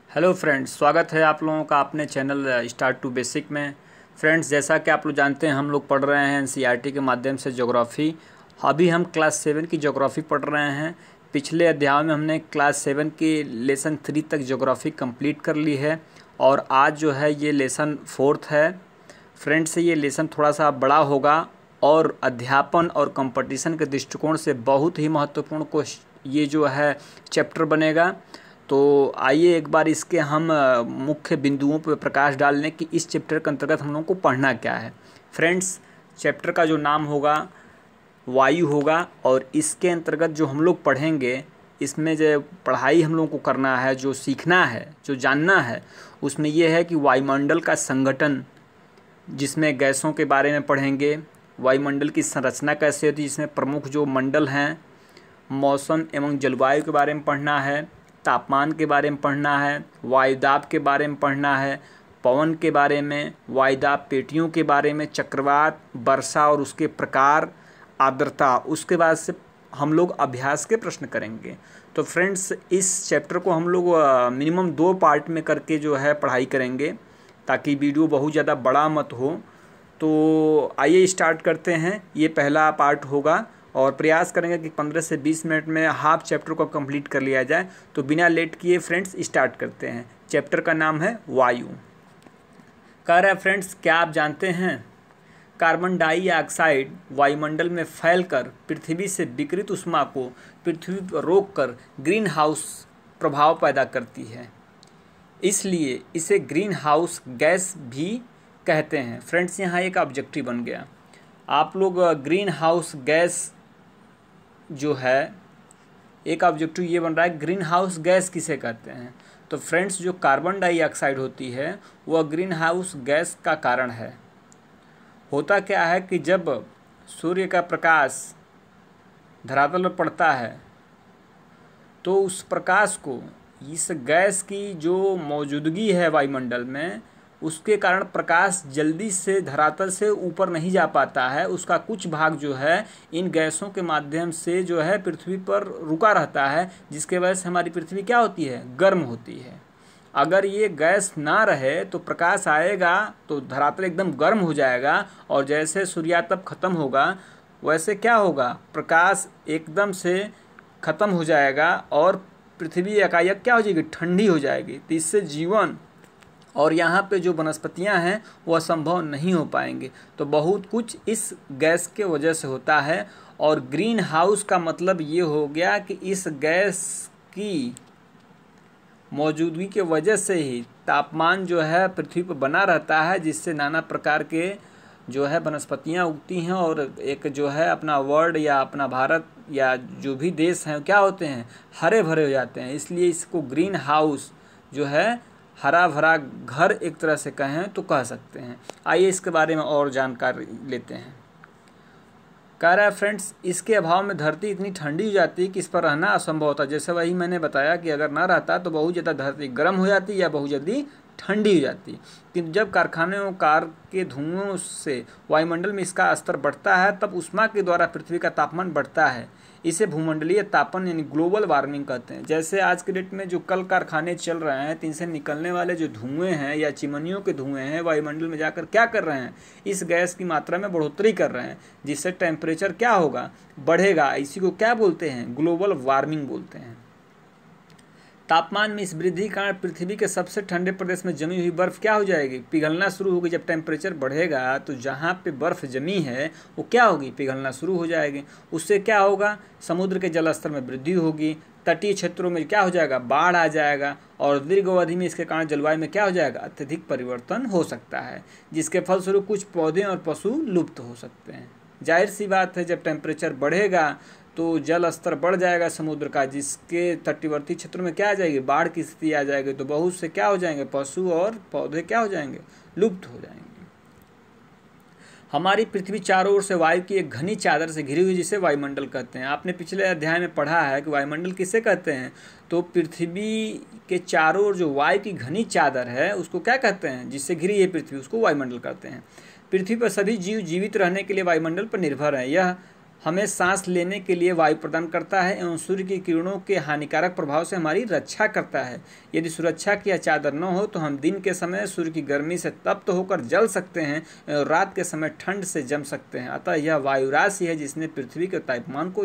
Hello friends, स्वागत है आप लोगों का अपने चैनल स्टार्ट टू बेसिक में। फ्रेंड्स, जैसा कि आप लोग जानते हैं, हम लोग पढ़ रहे हैं एनसीईआरटी के माध्यम से ज्योग्राफ़ी। अभी हम क्लास 7 की ज्योग्राफ़ी पढ़ रहे हैं। पिछले अध्याय में हमने क्लास 7 की लेसन 3 तक ज्योग्राफ़ी कंप्लीट कर ली है और आज जो है ये लेसन 4 है। फ्रेंड्स, ये लेसन थोड़ा सा बड़ा होगा और अध्यापन और कंपटीशन के दृष्टिकोण से बहुत ही महत्वपूर्ण ये जो है चैप्टर बनेगा। तो आइए एक बार इसके हम मुख्य बिंदुओं पर प्रकाश डाल लें कि इस चैप्टर के अंतर्गत हम लोगों को पढ़ना क्या है। फ्रेंड्स, चैप्टर का जो नाम होगा वायु होगा और इसके अंतर्गत जो हम लोग पढ़ेंगे, इसमें जो पढ़ाई हम लोगों को करना है, जो सीखना है, जो जानना है, उसमें यह है कि वायुमंडल का संगठन, जिसमें गैसों के बारे में पढ़ेंगे, वायुमंडल की संरचना कैसे होती है, जिसमें प्रमुख जो मंडल हैं, मौसम एवं जलवायु के बारे में पढ़ना है, तापमान के बारे में पढ़ना है, वायुदाब के बारे में पढ़ना है, पवन के बारे में, वायुदाब पेटियों के बारे में, चक्रवात, वर्षा और उसके प्रकार, आर्द्रता। उसके बाद से हम लोग अभ्यास के प्रश्न करेंगे। तो फ्रेंड्स, इस चैप्टर को हम लोग मिनिमम 2 पार्ट में करके जो है पढ़ाई करेंगे, ताकि वीडियो बहुत ज़्यादा बड़ा मत हो। तो आइए स्टार्ट करते हैं। ये पहला पार्ट होगा और प्रयास करेंगे कि 15 से 20 मिनट में हाफ चैप्टर को कंप्लीट कर लिया जाए। तो बिना लेट किए फ्रेंड्स स्टार्ट करते हैं। चैप्टर का नाम है वायु। कह रहा है फ्रेंड्स, क्या आप जानते हैं कार्बन डाइऑक्साइड वायुमंडल में फैलकर पृथ्वी से विकिरित ऊष्मा को पृथ्वी पर रोककर ग्रीन हाउस प्रभाव पैदा करती है, इसलिए इसे ग्रीन हाउस गैस भी कहते हैं। फ्रेंड्स, यहाँ एक ऑब्जेक्टिव बन गया। आप लोग ग्रीन हाउस गैस जो है, एक ऑब्जेक्टिव ये बन रहा है, ग्रीन हाउस गैस किसे कहते हैं। तो फ्रेंड्स, जो कार्बन डाइऑक्साइड होती है वह ग्रीन हाउस गैस का कारण है। होता क्या है कि जब सूर्य का प्रकाश धरातल पर पड़ता है तो उस प्रकाश को, इस गैस की जो मौजूदगी है वायुमंडल में, उसके कारण प्रकाश जल्दी से धरातल से ऊपर नहीं जा पाता है। उसका कुछ भाग जो है इन गैसों के माध्यम से जो है पृथ्वी पर रुका रहता है, जिसके वजह से हमारी पृथ्वी क्या होती है, गर्म होती है। अगर ये गैस ना रहे तो प्रकाश आएगा तो धरातल एकदम गर्म हो जाएगा और जैसे सूर्यातप खत्म होगा वैसे क्या होगा, प्रकाश एकदम से ख़त्म हो जाएगा और पृथ्वी एकाएक क्या हो जाएगी, ठंडी हो जाएगी। तो इससे जीवन और यहाँ पे जो वनस्पतियाँ हैं वह संभव नहीं हो पाएंगे। तो बहुत कुछ इस गैस के वजह से होता है। और ग्रीन हाउस का मतलब ये हो गया कि इस गैस की मौजूदगी के वजह से ही तापमान जो है पृथ्वी पर बना रहता है, जिससे नाना प्रकार के जो है वनस्पतियाँ उगती हैं और एक जो है अपना वर्ल्ड या अपना भारत या जो भी देश हैं क्या होते हैं, हरे भरे हो जाते हैं। इसलिए इसको ग्रीन हाउस जो है, हरा भरा घर एक तरह से कहें तो कह सकते हैं। आइए इसके बारे में और जानकारी लेते हैं। कह रहा है फ्रेंड्स, इसके अभाव में धरती इतनी ठंडी हो जाती है कि इस पर रहना असंभव होता। जैसे वही मैंने बताया कि अगर ना रहता तो बहुत ज़्यादा धरती गर्म हो जाती या बहुत जल्दी ठंडी हो जाती। किंतु जब कारखानों कार के धुओं से वायुमंडल में इसका स्तर बढ़ता है, तब ऊष्मा के द्वारा पृथ्वी का तापमान बढ़ता है। इसे भूमंडलीय तापन यानी ग्लोबल वार्मिंग कहते हैं। जैसे आज के डेट में जो कल कारखाने चल रहे हैं, तो इनसे निकलने वाले जो धुएं हैं या चिमनियों के धुएं हैं, वायुमंडल में जाकर क्या कर रहे हैं, इस गैस की मात्रा में बढ़ोतरी कर रहे हैं, जिससे टेम्परेचर क्या होगा, बढ़ेगा। इसी को क्या बोलते हैं, ग्लोबल वार्मिंग बोलते हैं। तापमान में इस वृद्धि के कारण पृथ्वी के सबसे ठंडे प्रदेश में जमी हुई बर्फ क्या हो जाएगी, पिघलना शुरू होगी। जब टेम्परेचर बढ़ेगा तो जहाँ पे बर्फ़ जमी है वो क्या होगी, पिघलना शुरू हो जाएगी। उससे क्या होगा, समुद्र के जल स्तर में वृद्धि होगी, तटीय क्षेत्रों में क्या हो जाएगा, बाढ़ आ जाएगा और दीर्घ अवधि में इसके कारण जलवायु में क्या हो जाएगा, अत्यधिक परिवर्तन हो सकता है, जिसके फलस्वरूप कुछ पौधे और पशु लुप्त हो सकते हैं। जाहिर सी बात है, जब टेम्परेचर बढ़ेगा तो जल स्तर बढ़ जाएगा समुद्र का, जिसके तटवर्ती क्षेत्रों में क्या आ जाएगी, बाढ़ की स्थिति आ जाएगी। तो बहुत से क्या हो जाएंगे, पशु और पौधे क्या हो जाएंगे, लुप्त हो जाएंगे। हमारी पृथ्वी चारों ओर से वायु की एक घनी चादर से घिरी हुई, जिसे वायुमंडल कहते हैं। आपने पिछले अध्याय में पढ़ा है कि वायुमंडल किसे कहते हैं। तो पृथ्वी के चारों ओर जो वायु की घनी चादर है उसको क्या कहते हैं, जिससे घिरी है पृथ्वी, उसको वायुमंडल कहते हैं। पृथ्वी पर सभी जीव जीवित रहने के लिए वायुमंडल पर निर्भर है। यह हमें सांस लेने के लिए वायु प्रदान करता है एवं सूर्य की किरणों के हानिकारक प्रभाव से हमारी रक्षा करता है। यदि सुरक्षा की चादर न हो तो हम दिन के समय सूर्य की गर्मी से तप्त होकर जल सकते हैं और रात के समय ठंड से जम सकते हैं। अतः यह वायु राशि है जिसने पृथ्वी के तापमान को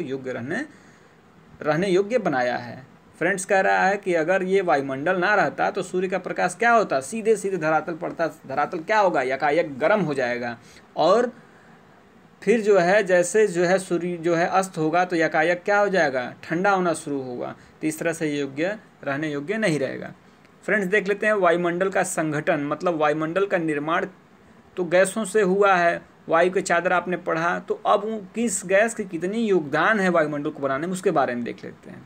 रहने योग्य बनाया है। फ्रेंड्स कह रहा है कि अगर ये वायुमंडल ना रहता तो सूर्य का प्रकाश क्या होता, सीधे सीधे धरातल पड़ता। धरातल क्या होगा, यकायक गर्म हो जाएगा और फिर जो है जैसे जो है सूर्य जो है अस्त होगा तो यकायक क्या हो जाएगा, ठंडा होना शुरू होगा। तो इस तरह से रहने योग्य नहीं रहेगा। फ्रेंड्स देख लेते हैं वायुमंडल का संगठन, मतलब वायुमंडल का निर्माण तो गैसों से हुआ है। वायु के चादर आपने पढ़ा, तो अब किस गैस की कितनी योगदान है वायुमंडल को बनाने में, उसके बारे में देख लेते हैं।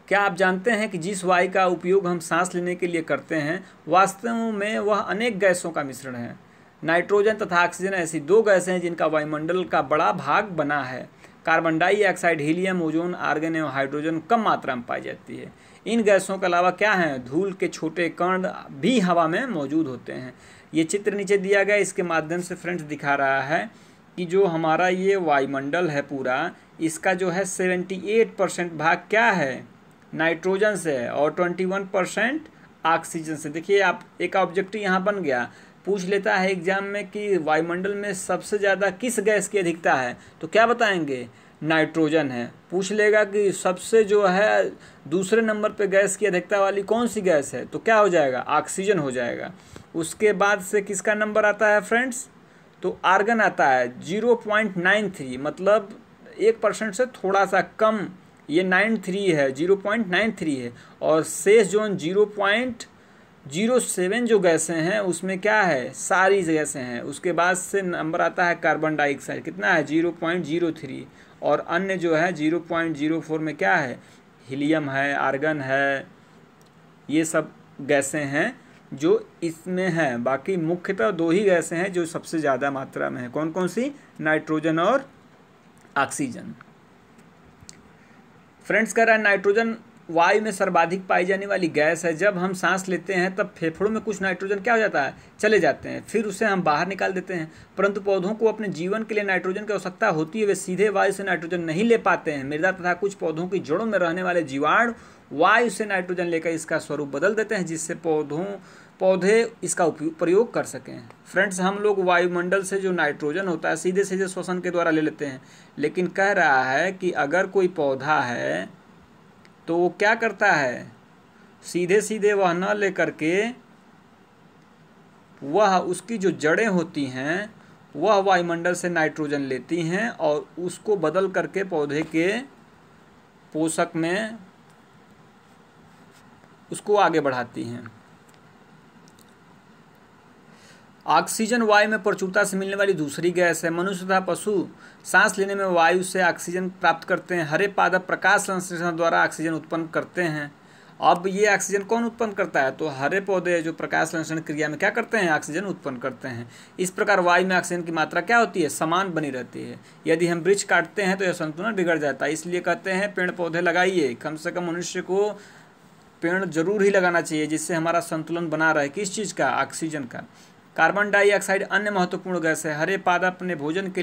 क्या आप जानते हैं कि जिस वायु का उपयोग हम सांस लेने के लिए करते हैं वास्तव में वह अनेक गैसों का मिश्रण है। नाइट्रोजन तथा ऑक्सीजन ऐसी दो गैसें हैं जिनका वायुमंडल का बड़ा भाग बना है। Carbon dioxide, helium, ozone, argon एवं हाइड्रोजन कम मात्रा में पाई जाती है। इन गैसों के अलावा क्या है, धूल के छोटे कण भी हवा में मौजूद होते हैं। ये चित्र नीचे दिया गया, इसके माध्यम से फ्रेंड्स दिखा रहा है कि जो हमारा ये वायुमंडल है पूरा, इसका जो है 78% भाग क्या है, नाइट्रोजन से है और 21% ऑक्सीजन से। देखिए आप, एक ऑब्जेक्टिव यहाँ बन गया। पूछ लेता है एग्जाम में कि वायुमंडल में सबसे ज़्यादा किस गैस की अधिकता है, तो क्या बताएंगे, नाइट्रोजन है। पूछ लेगा कि सबसे जो है दूसरे नंबर पे गैस की अधिकता वाली कौन सी गैस है, तो क्या हो जाएगा, ऑक्सीजन हो जाएगा। उसके बाद से किसका नंबर आता है फ्रेंड्स, तो आर्गन आता है 0.93, मतलब 1% से थोड़ा सा कम, ये 93 है, 0.93 है। और शेष जोन 0.07 जो गैसें हैं उसमें क्या है, सारी गैसें हैं। उसके बाद से नंबर आता है कार्बन डाइऑक्साइड, कितना है 0.03, और अन्य जो है 0.04 में क्या है, हीलियम है, आर्गन है। ये सब गैसें हैं जो इसमें हैं। बाकी मुख्यतः दो ही गैसें हैं जो सबसे ज़्यादा मात्रा में है। कौन कौन सी, नाइट्रोजन और ऑक्सीजन। फ्रेंड्स कह रहा है नाइट्रोजन वायु में सर्वाधिक पाई जाने वाली गैस है। जब हम सांस लेते हैं तब फेफड़ों में कुछ नाइट्रोजन क्या हो जाता है, चले जाते हैं, फिर उसे हम बाहर निकाल देते हैं। परंतु पौधों को अपने जीवन के लिए नाइट्रोजन की आवश्यकता होती है, वे सीधे वायु से नाइट्रोजन नहीं ले पाते हैं। मृदा तथा कुछ पौधों की जड़ों में रहने वाले जीवाणु वायु से नाइट्रोजन लेकर इसका स्वरूप बदल देते हैं, जिससे पौधे इसका प्रयोग कर सकें। फ्रेंड्स हम लोग वायुमंडल से जो नाइट्रोजन होता है सीधे सीधे श्वसन के द्वारा ले लेते हैं, लेकिन कह रहा है कि अगर कोई पौधा है तो वो क्या करता है, सीधे सीधे वह न लेकर के वह उसकी जो जड़ें होती हैं वह वायुमंडल से नाइट्रोजन लेती हैं और उसको बदल करके पौधे के पोषक में उसको आगे बढ़ाती हैं। ऑक्सीजन वायु में प्रचुरता से मिलने वाली दूसरी गैस है। मनुष्य तथा पशु सांस लेने में वायु से ऑक्सीजन प्राप्त करते हैं। हरे पादप प्रकाश संश्लेषण द्वारा ऑक्सीजन उत्पन्न करते हैं। अब ये ऑक्सीजन कौन उत्पन्न करता है, तो हरे पौधे जो प्रकाश संश्लेषण क्रिया में क्या करते हैं, ऑक्सीजन उत्पन्न करते हैं। इस प्रकार वायु में ऑक्सीजन की मात्रा क्या होती है, समान बनी रहती है। यदि हम वृक्ष काटते हैं तो यह संतुलन बिगड़ जाता है। इसलिए कहते हैं पेड़ पौधे लगाइए, कम से कम मनुष्य को पेड़ जरूर ही लगाना चाहिए, जिससे हमारा संतुलन बना रहे। किस चीज़ का, ऑक्सीजन का। कार्बन डाइऑक्साइड अन्य महत्वपूर्ण गैस है। हरे पादप अपने भोजन के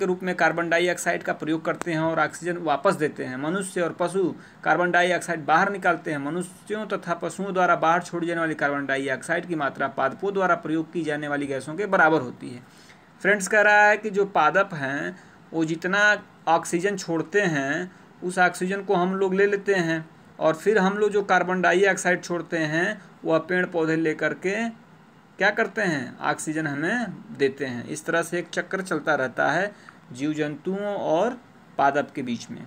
रूप में कार्बन डाइऑक्साइड का प्रयोग करते हैं और ऑक्सीजन वापस देते हैं। मनुष्य और पशु कार्बन डाइऑक्साइड बाहर निकालते हैं। मनुष्यों तथा पशुओं द्वारा बाहर छोड़ी जाने वाली कार्बन डाइऑक्साइड की मात्रा पादपों द्वारा प्रयोग की जाने वाली गैसों के बराबर होती है। फ्रेंड्स कह रहा है कि जो पादप हैं वो जितना ऑक्सीजन छोड़ते हैं उस ऑक्सीजन को हम लोग ले लेते हैं और फिर हम लोग जो कार्बन डाइऑक्साइड छोड़ते हैं वह पेड़ पौधे लेकर के क्या करते हैं, ऑक्सीजन हमें देते हैं। इस तरह से एक चक्र चलता रहता है जीव जंतुओं और पादप के बीच में।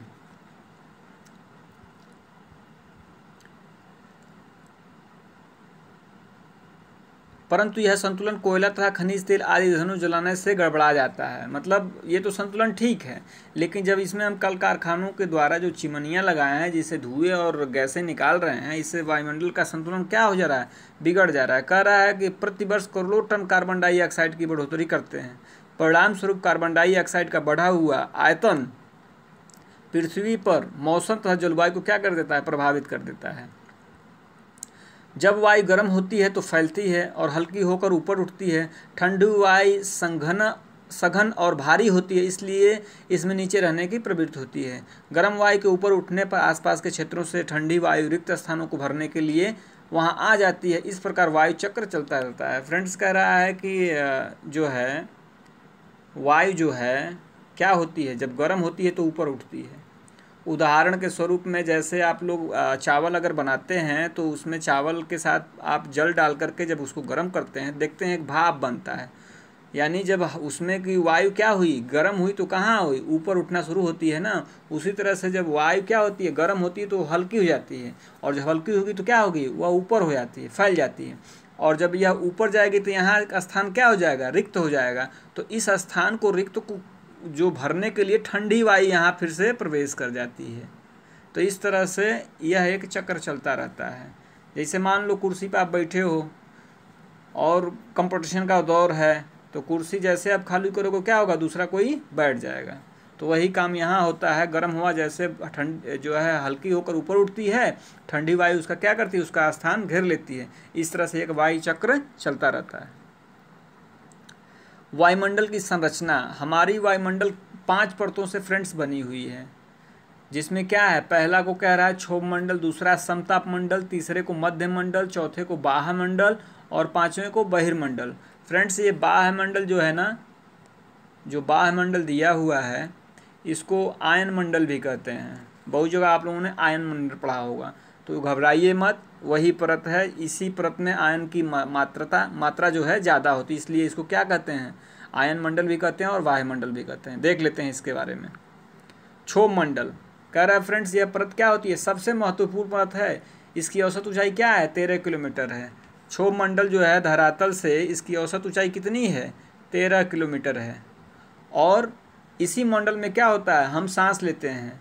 परंतु यह संतुलन कोयला तथा खनिज तेल आदि ईंधनों जलाने से गड़बड़ा जाता है। मतलब ये तो संतुलन ठीक है, लेकिन जब इसमें हम कल कारखानों के द्वारा जो चिमनियाँ लगाए हैं जिससे धुएं और गैसें निकाल रहे हैं, इससे वायुमंडल का संतुलन क्या हो जा रहा है, बिगड़ जा रहा है। कह रहा है कि प्रतिवर्ष करोड़ों टन कार्बन डाइऑक्साइड की बढ़ोतरी करते हैं। परिणाम स्वरूप कार्बन डाइऑक्साइड का बढ़ा हुआ आयतन पृथ्वी पर मौसम तथा जलवायु को क्या कर देता है, प्रभावित कर देता है। जब वायु गर्म होती है तो फैलती है और हल्की होकर ऊपर उठती है। ठंडी वायु संघन सघन और भारी होती है, इसलिए इसमें नीचे रहने की प्रवृत्ति होती है। गर्म वायु के ऊपर उठने पर आसपास के क्षेत्रों से ठंडी वायु रिक्त स्थानों को भरने के लिए वहां आ जाती है। इस प्रकार वायु चक्र चलता रहता है। फ्रेंड्स कह रहा है कि जो है वायु जो है क्या होती है, जब गर्म होती है तो ऊपर उठती है। उदाहरण के स्वरूप में जैसे आप लोग चावल अगर बनाते हैं तो उसमें चावल के साथ आप जल डाल करके जब उसको गर्म करते हैं, देखते हैं एक भाप बनता है, यानी जब उसमें की वायु क्या हुई, गर्म हुई तो कहाँ हुई, ऊपर उठना शुरू होती है ना। उसी तरह से जब वायु क्या होती है, गर्म होती है तो हल्की हो जाती है, और जब हल्की होगी तो क्या होगी, वह ऊपर हो जाती है, फैल जाती है। और जब यह ऊपर जाएगी तो यहाँ का स्थान क्या हो जाएगा, रिक्त हो जाएगा। तो इस स्थान को रिक्त को जो भरने के लिए ठंडी वायु यहाँ फिर से प्रवेश कर जाती है। तो इस तरह से यह एक चक्र चलता रहता है। जैसे मान लो कुर्सी पर आप बैठे हो और कंपटीशन का दौर है, तो कुर्सी जैसे आप खाली करोगे क्या होगा, दूसरा कोई बैठ जाएगा। तो वही काम यहाँ होता है। गर्म हवा जैसे ठंड जो है हल्की होकर ऊपर उठती है, ठंडी वायु उसका क्या करती है, उसका स्थान घेर लेती है। इस तरह से एक वायु चक्र चलता रहता है। वायुमंडल की संरचना, हमारी वायुमंडल 5 परतों से फ्रेंड्स बनी हुई है, जिसमें क्या है, पहला को कह रहा है क्षोभ मंडल, दूसरा समताप मंडल, तीसरे को मध्य मंडल, चौथे को बाह्य मंडल और पांचवें को बहिर्मंडल। फ्रेंड्स ये बाह्य मंडल जो है ना, जो बाह्य मंडल दिया हुआ है इसको आयन मंडल भी कहते हैं। बहुत जगह आप लोगों ने आयन मंडल पढ़ा होगा, तो घबराइए मत, वही परत है। इसी परत में आयन की मात्रा जो है ज़्यादा होती है, इसलिए इसको क्या कहते हैं, आयन मंडल भी कहते हैं और बाह्य मंडल भी कहते हैं। देख लेते हैं इसके बारे में। क्षोभ मंडल कह रहा है फ्रेंड्स, यह परत क्या होती है, सबसे महत्वपूर्ण परत है। इसकी औसत ऊंचाई क्या है, 13 किलोमीटर है। क्षोभ मंडल जो है धरातल से इसकी औसत ऊंचाई कितनी है, 13 किलोमीटर है। और इसी मंडल में क्या होता है, हम सांस लेते हैं।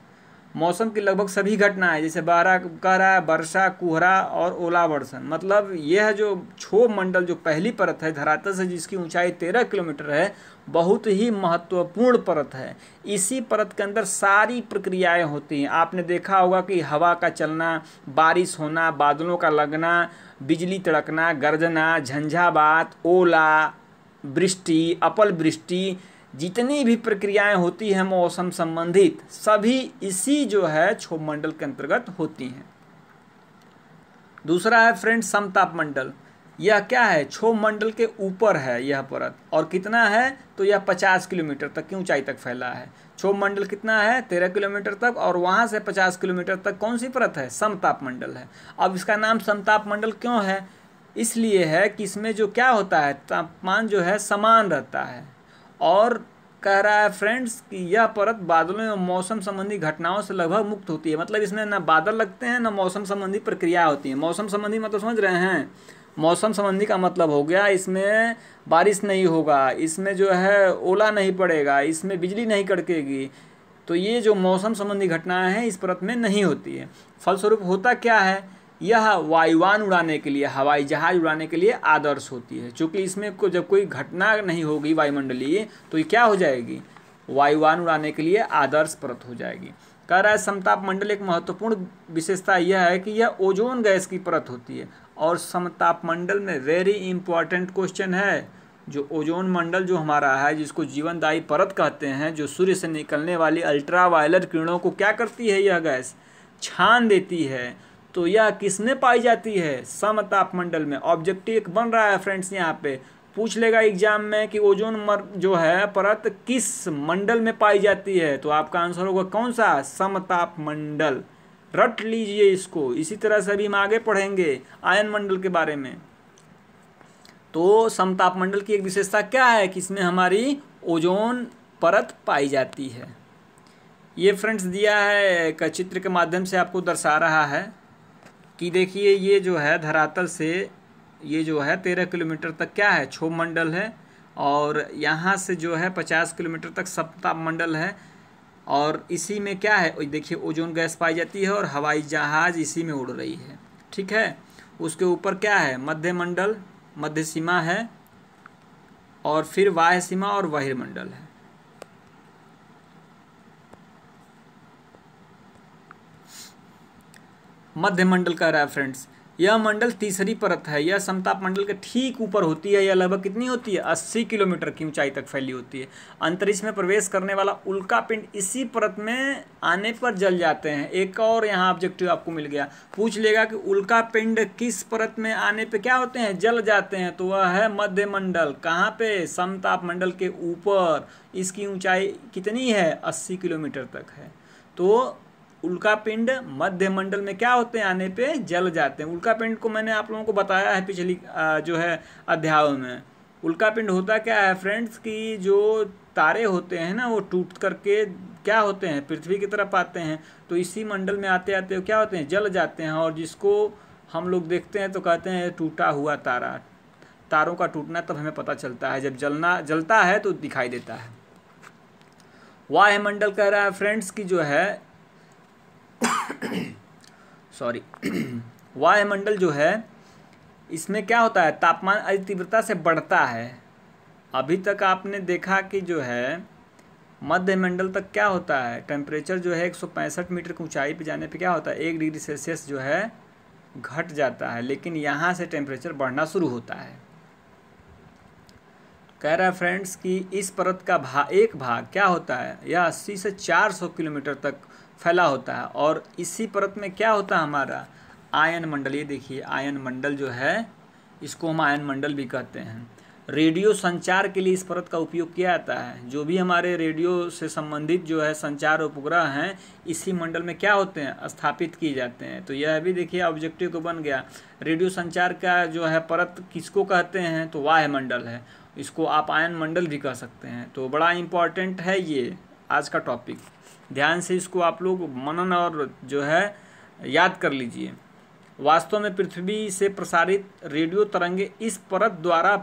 मौसम की लगभग सभी घटनाएं, जैसे बारह कह रहा है, वर्षा, कोहरा और ओलावर्षण, मतलब यह जो क्षोभ मंडल जो पहली परत है धरातल से, जिसकी ऊंचाई 13 किलोमीटर है, बहुत ही महत्वपूर्ण परत है। इसी परत के अंदर सारी प्रक्रियाएं होती हैं। आपने देखा होगा कि हवा का चलना, बारिश होना, बादलों का लगना, बिजली तड़कना, गर्जना, झंझावात, ओला वृष्टि, अपल वृष्टि, जितनी भी प्रक्रियाएं होती हैं मौसम संबंधित, सभी इसी जो है क्षोभ मंडल के अंतर्गत होती हैं। दूसरा है फ्रेंड्स समताप मंडल। यह क्या है, क्षोभ मंडल के ऊपर है यह परत, और कितना है, तो यह 50 किलोमीटर तक की ऊंचाई तक फैला है। क्षोभ मंडल कितना है, 13 किलोमीटर तक, और वहां से 50 किलोमीटर तक कौन सी परत है, समताप मंडल है। अब इसका नाम समताप मंडल क्यों है, इसलिए है कि इसमें जो क्या होता है, तापमान जो है समान रहता है। और कह रहा है फ्रेंड्स कि यह परत बादलों एवं मौसम संबंधी घटनाओं से लगभग मुक्त होती है। मतलब इसमें ना बादल लगते हैं, ना मौसम संबंधी प्रक्रिया होती है। मौसम संबंधी मतलब समझ रहे हैं, मौसम संबंधी का मतलब हो गया इसमें बारिश नहीं होगा, इसमें जो है ओला नहीं पड़ेगा, इसमें बिजली नहीं कड़केगी। तो ये जो मौसम संबंधी घटनाएं हैं इस परत में नहीं होती है। फलस्वरूप होता क्या है, यह वायुयान उड़ाने के लिए, हवाई जहाज उड़ाने के लिए आदर्श होती है। क्योंकि इसमें जब कोई घटना नहीं होगी वायुमंडलीय, तो ये क्या हो जाएगी, वायुयान उड़ाने के लिए आदर्श परत हो जाएगी। कह रहा है समताप मंडल एक महत्वपूर्ण विशेषता यह है कि यह ओजोन गैस की परत होती है। और समताप मंडल में वेरी इंपॉर्टेंट क्वेश्चन है, जो ओजोन मंडल जो हमारा है, जिसको जीवनदायी परत कहते हैं, जो सूर्य से निकलने वाली अल्ट्रावायलेट किरणों को क्या करती है, यह गैस छान देती है। तो यह किसमें पाई जाती है, समताप मंडल में। ऑब्जेक्टिव एक बन रहा है फ्रेंड्स, यहाँ पे पूछ लेगा एग्जाम में कि ओजोन जो है परत किस मंडल में पाई जाती है, तो आपका आंसर होगा कौन सा, समताप मंडल। रट लीजिए इसको। इसी तरह से अभी हम आगे पढ़ेंगे आयन मंडल के बारे में। तो समताप मंडल की एक विशेषता क्या है कि इसमें हमारी ओजोन परत पाई जाती है। ये फ्रेंड्स दिया है एक चित्र के माध्यम से आपको दर्शा रहा है कि देखिए ये जो है धरातल से ये जो है 13 किलोमीटर तक क्या है, क्षोभ मंडल है, और यहाँ से जो है 50 किलोमीटर तक समताप मंडल है। और इसी में क्या है, देखिए ओजोन गैस पाई जाती है और हवाई जहाज इसी में उड़ रही है, ठीक है। उसके ऊपर क्या है, मध्य मंडल, मध्य सीमा है, और फिर बाह्य सीमा और बहिर्मंडल है। मध्य मंडल कह रहा है फ्रेंड्स, यह मंडल तीसरी परत है। यह समताप मंडल के ठीक ऊपर होती है। यह लगभग कितनी होती है? 80 किलोमीटर की ऊंचाई तक फैली होती है। अंतरिक्ष में प्रवेश करने वाला उल्का पिंड इसी परत में आने पर जल जाते हैं। एक और यहाँ ऑब्जेक्टिव आपको मिल गया, पूछ लेगा कि उल्का पिंड किस परत में आने पे क्या होते हैं? जल जाते हैं। तो वह है मध्य मंडल। कहाँ पे? समताप मंडल के ऊपर। इसकी ऊंचाई कितनी है? 80 किलोमीटर तक है। तो उल्का पिंड मध्य मंडल में क्या होते हैं? आने पे जल जाते हैं। उल्का पिंड को मैंने आप लोगों को बताया है पिछली जो है अध्यायों में। उल्का पिंड होता क्या है फ्रेंड्स कि जो तारे होते हैं ना, वो टूट करके क्या होते हैं? पृथ्वी की तरफ आते हैं। तो इसी मंडल में आते आते क्या होते हैं? जल जाते हैं। और जिसको हम लोग देखते हैं तो कहते हैं टूटा हुआ तारा। तारों का टूटना तब हमें पता चलता है जब जलता है तो दिखाई देता है। वायुमंडल कह रहा है फ्रेंड्स की जो है सॉरी वायुमंडल जो है इसमें क्या होता है? तापमान अधिक तीव्रता से बढ़ता है। अभी तक आपने देखा कि जो है मध्य मंडल तक क्या होता है? टेम्परेचर जो है 165 मीटर की ऊंचाई पे जाने पे क्या होता है? 1 डिग्री सेल्सियस जो है घट जाता है। लेकिन यहाँ से टेम्परेचर बढ़ना शुरू होता है। कह रहा है फ्रेंड्स कि इस परत का एक भाग क्या होता है? यह 80 से 400 किलोमीटर तक फैला होता है। और इसी परत में क्या होता है हमारा? आयन मंडल। ये देखिए आयन मंडल जो है, इसको हम आयन मंडल भी कहते हैं। रेडियो संचार के लिए इस परत का उपयोग किया जाता है। जो भी हमारे रेडियो से संबंधित जो है संचार उपग्रह हैं, इसी मंडल में क्या होते हैं? स्थापित किए जाते हैं। तो यह भी देखिए ऑब्जेक्टिव को बन गया। रेडियो संचार का जो है परत किसको कहते हैं? तो वायुमंडल है। इसको आप आयन मंडल भी कह सकते हैं। तो बड़ा इम्पॉर्टेंट है ये आज का टॉपिक। ध्यान से इसको आप लोग मनन और जो है याद कर लीजिए। वास्तव में पृथ्वी से प्रसारित रेडियो तरंगे इस परत द्वारा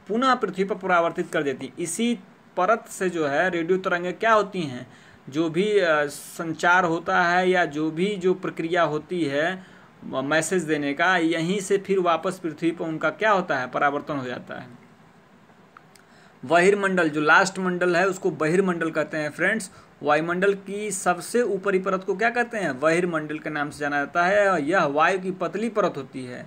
पुनः पृथ्वी पर परावर्तित कर देती हैं। इसी परत से जो है रेडियो तरंगे क्या होती हैं? जो भी संचार होता है या जो भी जो प्रक्रिया होती है मैसेज देने का, यहीं से फिर वापस पृथ्वी पर उनका क्या होता है? परावर्तन हो जाता है। बहिर्मंडल जो लास्ट मंडल है उसको बहिर्मंडल कहते हैं फ्रेंड्स। वायुमंडल की सबसे ऊपरी परत को क्या कहते हैं? बहिर्मंडल के नाम से जाना जाता है। यह वायु की पतली परत होती है।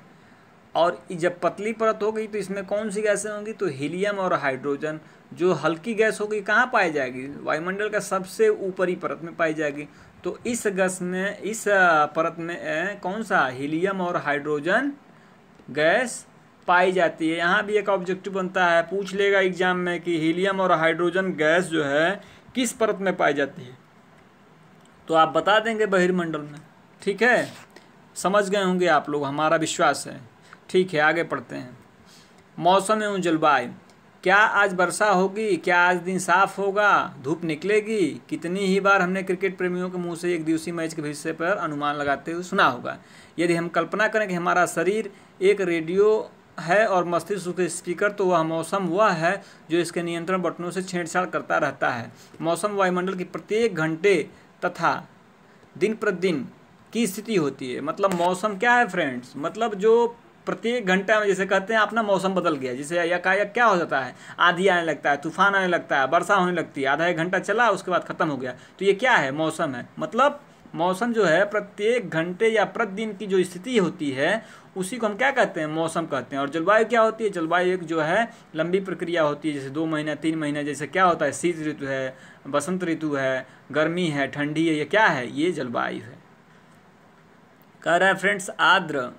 और जब पतली परत हो गई तो इसमें कौन सी गैसें होंगी? तो हीलियम और हाइड्रोजन। जो हल्की गैस होगी कहाँ पाई जाएगी? वायुमंडल का सबसे ऊपरी परत में पाई जाएगी। तो इस गैस में, इस परत में कौन सा? हीलियम और हाइड्रोजन गैस पाई जाती है। यहाँ भी एक ऑब्जेक्टिव बनता है, पूछ लेगा एग्जाम में कि हीलियम और हाइड्रोजन गैस जो है किस परत में पाई जाती है? तो आप बता देंगे बहिर्मंडल में। ठीक है, समझ गए होंगे आप लोग, हमारा विश्वास है। ठीक है, आगे पढ़ते हैं। मौसम एवं जलवायु। क्या आज वर्षा होगी? क्या आज दिन साफ होगा? धूप निकलेगी? कितनी ही बार हमने क्रिकेट प्रेमियों के मुंह से एक दिवसीय मैच के भविष्य पर अनुमान लगाते हुए सुना होगा। यदि हम कल्पना करें कि हमारा शरीर एक रेडियो है और मस्तिष्क के स्पीकर, तो वह मौसम वह है जो इसके नियंत्रण बटनों से छेड़छाड़ करता रहता है। मौसम वायुमंडल की प्रत्येक घंटे तथा दिन प्रतिदिन की स्थिति होती है। मतलब मौसम क्या है फ्रेंड्स? मतलब जो प्रत्येक घंटा में, जैसे कहते हैं अपना मौसम बदल गया, जैसे एकाएक क्या हो जाता है? आंधी आने लगता है, तूफान आने लगता है, वर्षा होने लगती है, आधा एक घंटा चला उसके बाद खत्म हो गया। तो ये क्या है? मौसम है। मतलब मौसम जो है प्रत्येक घंटे या प्रतिदिन की जो स्थिति होती है उसी को हम क्या कहते हैं? मौसम कहते हैं। और जलवायु क्या होती है? जलवायु एक जो है लंबी प्रक्रिया होती है, जैसे 2 महीना 3 महीना, जैसे क्या होता है? शीत ऋतु है, बसंत ऋतु है, गर्मी है, ठंडी है। ये क्या है? ये जलवायु है। कह रहा है फ्रेंड्स आर्द्र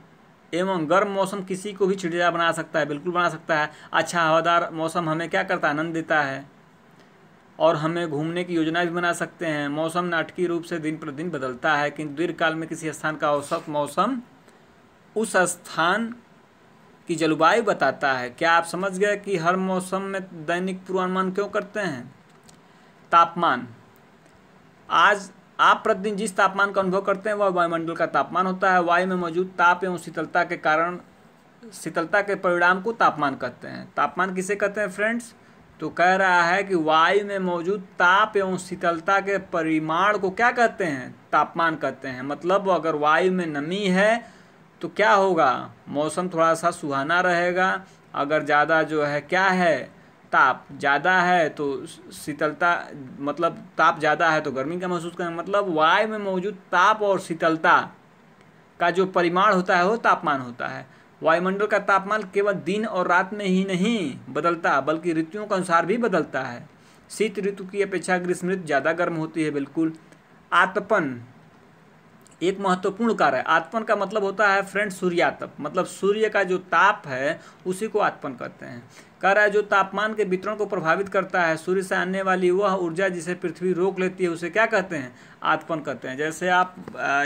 एवं गर्म मौसम किसी को भी चिड़चिड़ा बना सकता है। बिल्कुल बना सकता है। अच्छा हवादार मौसम हमें क्या करता है? आनंद देता है और हमें घूमने की योजना भी बना सकते हैं। मौसम नाटकीय रूप से दिन प्रतिदिन बदलता है, किंतु दीर्घकाल में किसी स्थान का औसत मौसम उस स्थान की जलवायु बताता है। क्या आप समझ गए कि हर मौसम में दैनिक पूर्वानुमान क्यों करते हैं? तापमान। आज आप प्रतिदिन जिस तापमान का अनुभव करते हैं वह वायुमंडल का तापमान होता है। वायु में मौजूद ताप एवं शीतलता के कारण, शीतलता के परिणाम को तापमान कहते हैं। तापमान किसे कहते हैं फ्रेंड्स? तो कह रहा है कि वायु में मौजूद ताप एवं शीतलता के परिमाण को क्या कहते हैं? तापमान कहते हैं। मतलब अगर वायु में नमी है तो क्या होगा? मौसम थोड़ा सा सुहाना रहेगा। अगर ज़्यादा जो है क्या है? ताप ज़्यादा है तो शीतलता, मतलब ताप ज़्यादा है तो गर्मी का महसूस करें। मतलब वायु में मौजूद ताप और शीतलता का जो परिमाण होता है वो तापमान होता है। वायुमंडल का तापमान केवल दिन और रात में ही नहीं बदलता बल्कि ऋतुओं के अनुसार भी बदलता है। शीत ऋतु की अपेक्षा ग्रीष्म ऋतु ज़्यादा गर्म होती है। बिल्कुल। आतपन एक महत्वपूर्ण कार्य है। आतपन का मतलब होता है फ्रेंड सूर्यातप, मतलब सूर्य का जो ताप है उसी को आतपन कहते हैं। कह रहा है जो तापमान के वितरण को प्रभावित करता है, सूर्य से आने वाली वह ऊर्जा जिसे पृथ्वी रोक लेती है उसे क्या कहते हैं? आतपन कहते हैं। जैसे आप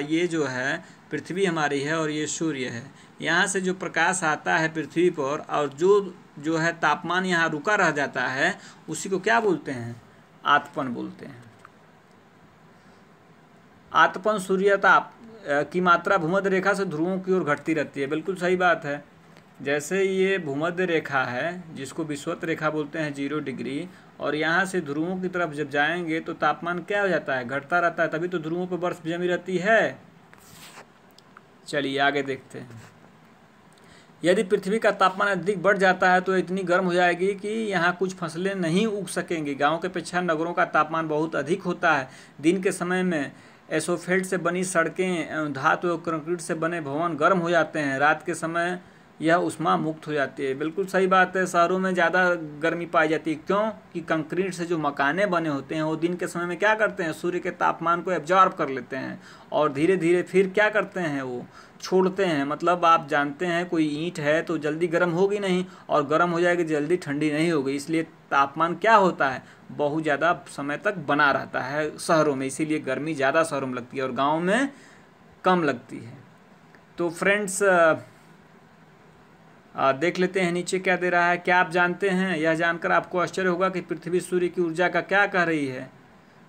ये जो है पृथ्वी हमारी है और ये सूर्य है, यहाँ से जो प्रकाश आता है पृथ्वी पर और जो है तापमान यहाँ रुका रह जाता है उसी को क्या बोलते हैं? आतपन बोलते हैं। आतपन सूर्यताप की मात्रा भूमध्य रेखा से ध्रुवों की ओर घटती रहती है। बिल्कुल सही बात है। जैसे ये भूमध्य रेखा है जिसको विषुवत रेखा बोलते हैं 0 डिग्री, और यहाँ से ध्रुवों की तरफ जब जाएंगे तो तापमान क्या हो जाता है? घटता रहता है, तभी तो ध्रुवों पर बर्फ जमी रहती है। चलिए आगे देखते हैं। यदि पृथ्वी का तापमान अधिक बढ़ जाता है तो इतनी गर्म हो जाएगी कि यहाँ कुछ फसलें नहीं उग सकेंगी। गाँव के अपेक्षा नगरों का तापमान बहुत अधिक होता है। दिन के समय में एसोफेल्ट से बनी सड़कें, धातु और कंक्रीट से बने भवन गर्म हो जाते हैं। रात के समय यह ऊष्मा मुक्त हो जाती है। बिल्कुल सही बात है। शहरों में ज़्यादा गर्मी पाई जाती है। क्यों? कि कंक्रीट से जो मकाने बने होते हैं वो दिन के समय में क्या करते हैं? सूर्य के तापमान को एब्जॉर्ब कर लेते हैं और धीरे धीरे फिर क्या करते हैं? वो छोड़ते हैं। मतलब आप जानते हैं कोई ईंट है तो जल्दी गर्म होगी नहीं, और गर्म हो जाएगी जल्दी ठंडी नहीं होगी। इसलिए तापमान क्या होता है? बहुत ज़्यादा समय तक बना रहता है शहरों में। इसीलिए गर्मी ज़्यादा शहरों में लगती है और गाँव में कम लगती है। तो फ्रेंड्स देख लेते हैं नीचे क्या दे रहा है। क्या आप जानते हैं? यह जानकर आपको आश्चर्य होगा कि पृथ्वी सूर्य की ऊर्जा का क्या कह रही है?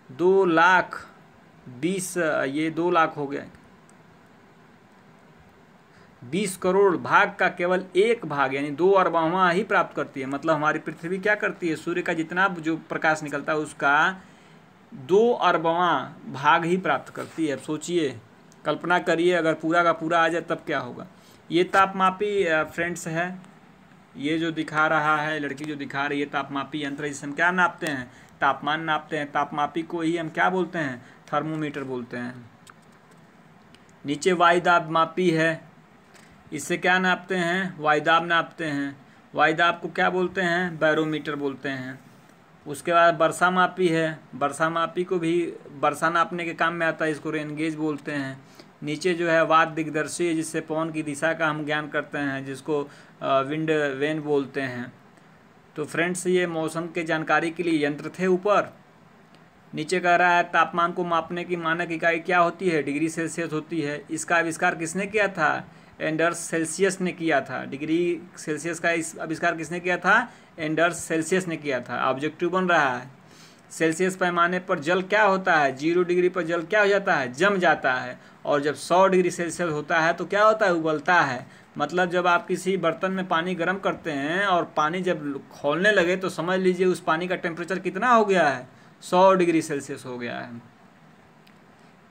2,20,000 ये 2 लाख हो गया। 20 करोड़ भाग का केवल 1 भाग यानी 2 अरबवां ही प्राप्त करती है। मतलब हमारी पृथ्वी क्या करती है? सूर्य का जितना जो प्रकाश निकलता है उसका 2 अरबवां भाग ही प्राप्त करती है। अब सोचिए, कल्पना करिए अगर पूरा का पूरा आ जाए तब क्या होगा। ये तापमापी फ्रेंड्स है, ये जो दिखा रहा है लड़की जो दिखा रही है तापमापी यंत्र, जिसे हम क्या नापते हैं? तापमान नापते हैं। तापमापी को ही हम क्या बोलते हैं? थर्मोमीटर बोलते हैं। नीचे वायुदाब मापी है, इससे क्या नापते हैं? वायुदाब नापते हैं। वायुदाब को क्या बोलते हैं? बैरोमीटर बोलते हैं। उसके बाद वर्षा मापी है, वर्षा मापी को भी वर्षा नापने के काम में आता है, इसको रेन गेज बोलते हैं। नीचे जो है वात दिग्दर्शी है जिससे पवन की दिशा का हम ज्ञान करते हैं, जिसको विंड वेन बोलते हैं। तो फ्रेंड्स ये मौसम के जानकारी के लिए यंत्र थे ऊपर। नीचे कह रहा है तापमान को मापने की मानक इकाई क्या होती है? डिग्री सेल्सियस होती है। इसका आविष्कार किसने किया था? एंडर्स सेल्सियस ने किया था। डिग्री सेल्सियस का इस आविष्कार किसने किया था? एंडर्स सेल्सियस ने किया था। ऑब्जेक्टिव बन रहा है। सेल्सियस पैमाने पर जल क्या होता है? 0 डिग्री पर जल क्या हो जाता है? जम जाता है। और जब 100 डिग्री सेल्सियस होता है तो क्या होता है? उबलता है। मतलब जब आप किसी बर्तन में पानी गर्म करते हैं और पानी जब खौलने लगे तो समझ लीजिए उस पानी का टेम्परेचर कितना हो गया है? 100 डिग्री सेल्सियस हो गया है।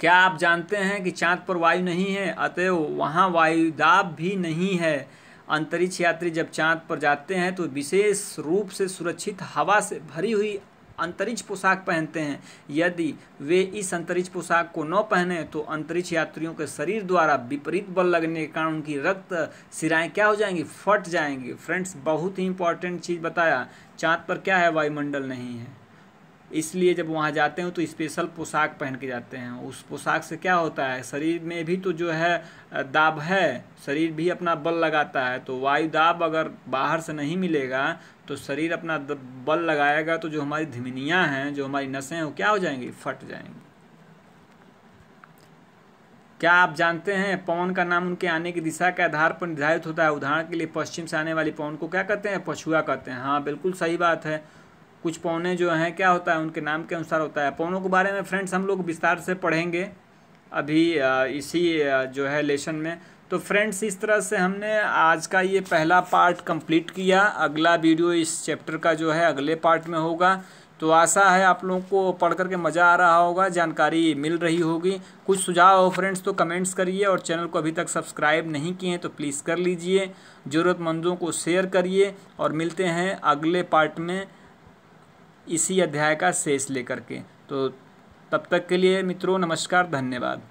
क्या आप जानते हैं कि चाँद पर वायु नहीं है, अतएव वहाँ वायुदाब भी नहीं है। अंतरिक्ष यात्री जब चाँद पर जाते हैं तो विशेष रूप से सुरक्षित हवा से भरी हुई अंतरिक्ष पोशाक पहनते हैं। यदि वे इस अंतरिक्ष पोशाक को न पहने तो अंतरिक्ष यात्रियों के शरीर द्वारा विपरीत बल लगने के कारण उनकी रक्त सिराएं क्या हो जाएंगी? फट जाएंगी। फ्रेंड्स बहुत ही इंपॉर्टेंट चीज़ बताया। चाँद पर क्या है? वायुमंडल नहीं है, इसलिए जब वहाँ जाते हैं तो स्पेशल पोशाक पहन के जाते हैं। उस पोशाक से क्या होता है? शरीर में भी तो जो है दाब है, शरीर भी अपना बल लगाता है। तो वायु दाब अगर बाहर से नहीं मिलेगा तो शरीर अपना बल लगाएगा तो जो हमारी धमनियाँ हैं, जो हमारी नसें हैं, वो क्या हो जाएंगी? फट जाएंगी। क्या आप जानते हैं पवन का नाम उनके आने की दिशा के आधार पर निर्धारित होता है? उदाहरण के लिए पश्चिम से आने वाली पवन को क्या कहते हैं? पछुआ कहते हैं। हाँ बिल्कुल सही बात है। कुछ पौने जो हैं क्या होता है? उनके नाम के अनुसार होता है। पौनों के बारे में फ्रेंड्स हम लोग विस्तार से पढ़ेंगे अभी इसी जो है लेसन में। तो फ्रेंड्स इस तरह से हमने आज का ये पहला पार्ट कंप्लीट किया। अगला वीडियो इस चैप्टर का जो है अगले पार्ट में होगा। तो आशा है आप लोगों को पढ़ करके मज़ा आ रहा होगा, जानकारी मिल रही होगी। कुछ सुझाव हो फ्रेंड्स तो कमेंट्स करिए, और चैनल को अभी तक सब्सक्राइब नहीं किए हैं तो प्लीज़ कर लीजिए। ज़रूरतमंदों को शेयर करिए, और मिलते हैं अगले पार्ट में इसी अध्याय का शेष लेकर के। तो तब तक के लिए मित्रों नमस्कार, धन्यवाद।